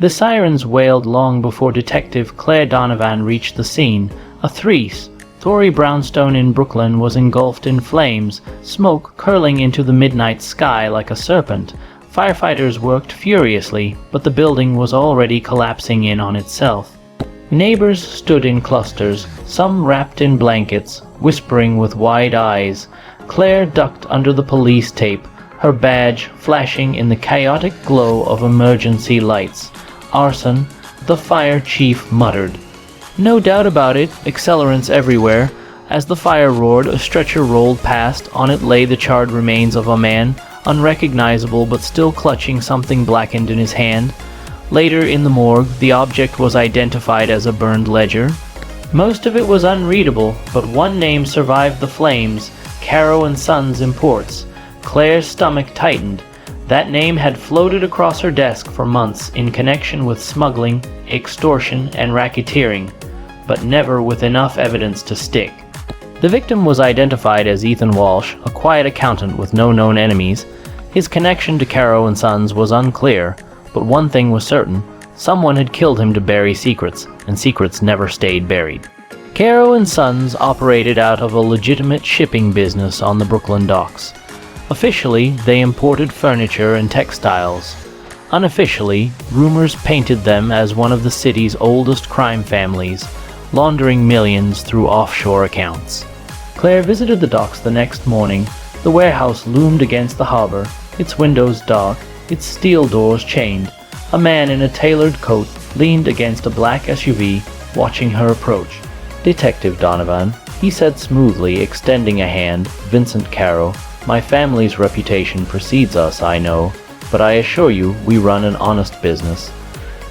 The sirens wailed long before Detective Claire Donovan reached the scene. A three-story brownstone in Brooklyn was engulfed in flames, smoke curling into the midnight sky like a serpent. Firefighters worked furiously, but the building was already collapsing in on itself. Neighbors stood in clusters, some wrapped in blankets, whispering with wide eyes. Claire ducked under the police tape, her badge flashing in the chaotic glow of emergency lights. Arson, the fire chief muttered. No doubt about it, accelerants everywhere. As the fire roared, a stretcher rolled past. On it lay the charred remains of a man, unrecognizable but still clutching something blackened in his hand. Later in the morgue, the object was identified as a burned ledger. Most of it was unreadable, but one name survived the flames: Carrow Sons Imports. Claire's stomach tightened. That name had floated across her desk for months in connection with smuggling, extortion, and racketeering, but never with enough evidence to stick. The victim was identified as Ethan Walsh, a quiet accountant with no known enemies. His connection to Carrow Sons was unclear, but one thing was certain: someone had killed him to bury secrets, and secrets never stayed buried. Carrow Sons operated out of a legitimate shipping business on the Brooklyn docks. Officially, they imported furniture and textiles. Unofficially, rumors painted them as one of the city's oldest crime families, laundering millions through offshore accounts. Claire visited the docks the next morning. The warehouse loomed against the harbor, its windows dark, its steel doors chained. A man in a tailored coat leaned against a black SUV, watching her approach. "Detective Donovan," he said smoothly, extending a hand. "Vincent Carrow. My family's reputation precedes us, I know, but I assure you we run an honest business."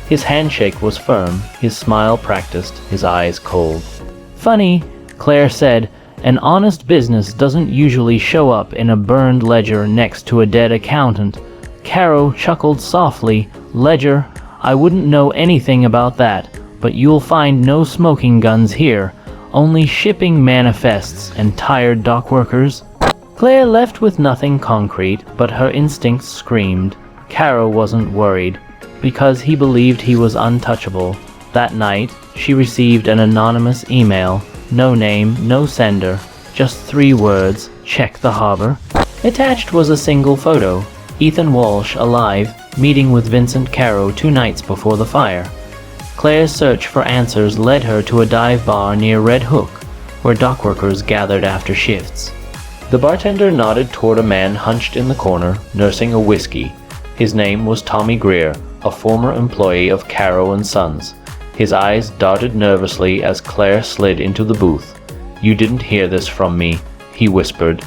His handshake was firm, his smile practiced, his eyes cold. "Funny," Claire said, "an honest business doesn't usually show up in a burned ledger next to a dead accountant." Carrow chuckled softly. "Ledger? I wouldn't know anything about that, but you'll find no smoking guns here, only shipping manifests and tired dockworkers." Claire left with nothing concrete, but her instincts screamed. Carrow wasn't worried, because he believed he was untouchable. That night, she received an anonymous email. No name, no sender, just 3 words: "Check the harbor." Attached was a single photo: Ethan Walsh alive, meeting with Vincent Carrow 2 nights before the fire. Claire's search for answers led her to a dive bar near Red Hook, where dockworkers gathered after shifts. The bartender nodded toward a man hunched in the corner, nursing a whiskey. His name was Tommy Greer, a former employee of Carrow Sons. His eyes darted nervously as Claire slid into the booth. "You didn't hear this from me," he whispered.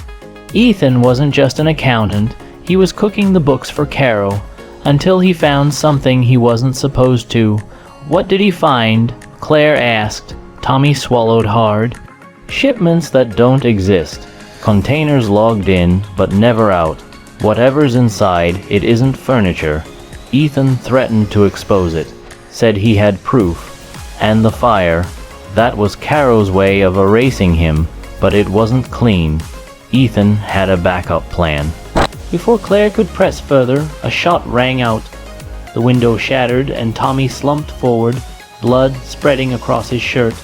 Ethan wasn't just an accountant. He was cooking the books for Carrow, until he found something he wasn't supposed to. "What did he find?" Claire asked. Tommy swallowed hard. "Shipments that don't exist. Containers logged in, but never out. Whatever's inside, it isn't furniture." Ethan threatened to expose it, said he had proof. And the fire, that was Carrow's way of erasing him, but it wasn't clean. Ethan had a backup plan. Before Claire could press further, a shot rang out. The window shattered and Tommy slumped forward, blood spreading across his shirt.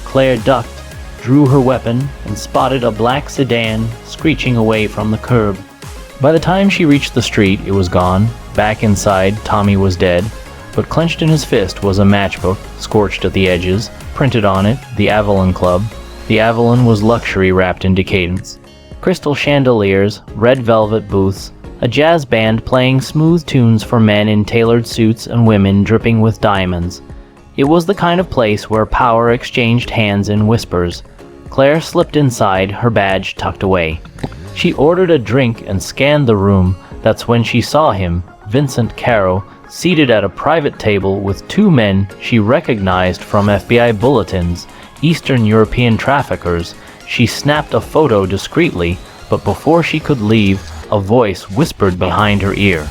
Claire ducked, drew her weapon, and spotted a black sedan screeching away from the curb. By the time she reached the street, it was gone. Back inside, Tommy was dead, but clenched in his fist was a matchbook, scorched at the edges, printed on it, the Avalon Club. The Avalon was luxury wrapped in decadence. Crystal chandeliers, red velvet booths, a jazz band playing smooth tunes for men in tailored suits and women dripping with diamonds. It was the kind of place where power exchanged hands in whispers. Claire slipped inside, her badge tucked away. She ordered a drink and scanned the room. That's when she saw him, Vincent Carrow, seated at a private table with 2 men she recognized from FBI bulletins, Eastern European traffickers. She snapped a photo discreetly, but before she could leave, a voice whispered behind her ear.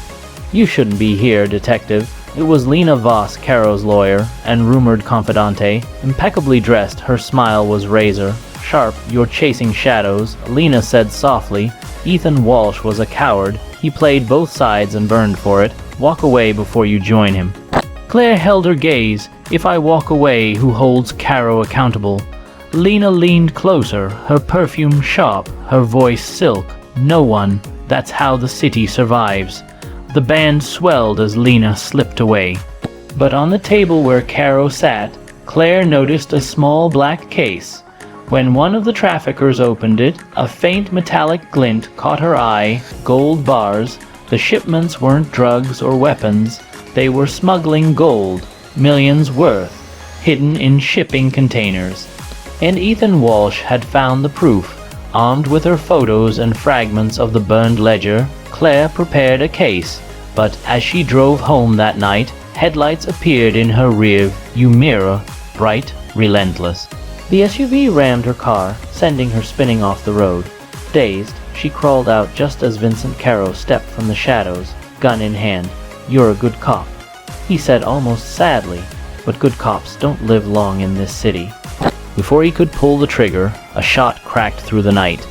"You shouldn't be here, detective." It was Lena Voss, Carrow's lawyer and rumored confidante. Impeccably dressed, her smile was razor sharp. "You're chasing shadows," Lena said softly. "Ethan Walsh was a coward. He played both sides and burned for it. Walk away before you join him." Claire held her gaze. If I walk away, who holds Carrow accountable? Lena leaned closer, her perfume sharp, her voice silk. No one. That's how the city survives. The band swelled as Lena slipped away. But on the table where Carrow sat, Claire noticed a small black case. When one of the traffickers opened it, a faint metallic glint caught her eye. Gold bars. The shipments weren't drugs or weapons. They were smuggling gold, millions worth, hidden in shipping containers. And Ethan Walsh had found the proof. Armed with her photos and fragments of the burned ledger, Claire prepared a case. But as she drove home that night, headlights appeared in her rear view mirror, bright, relentless. The SUV rammed her car, sending her spinning off the road. Dazed, she crawled out just as Vincent Carrow stepped from the shadows, gun in hand. "You're a good cop," he said almost sadly, "but good cops don't live long in this city." Before he could pull the trigger, a shot cracked through the night.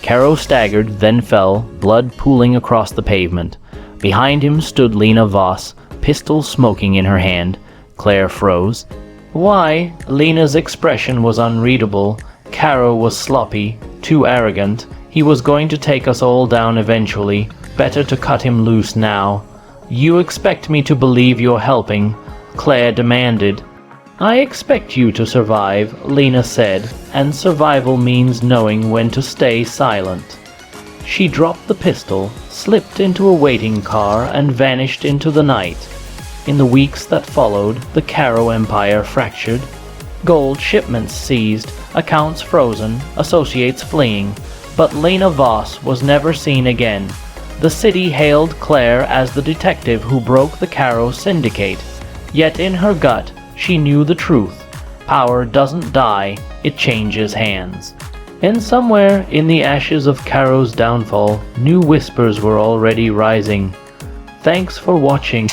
Carrow staggered, then fell, blood pooling across the pavement. Behind him stood Lena Voss, pistol smoking in her hand. Claire froze. Why? Lena's expression was unreadable. Carrow was sloppy, too arrogant. He was going to take us all down eventually. Better to cut him loose now. "You expect me to believe you're helping," Claire demanded. "I expect you to survive," Lena said, "and survival means knowing when to stay silent." She dropped the pistol, slipped into a waiting car, and vanished into the night. In the weeks that followed, the Carrow empire fractured. Gold shipments seized, accounts frozen, associates fleeing. But Lena Voss was never seen again. The city hailed Claire as the detective who broke the Carrow syndicate. Yet in her gut, she knew the truth. Power doesn't die, it changes hands. And somewhere in the ashes of Carrow's downfall, new whispers were already rising. Thanks for watching.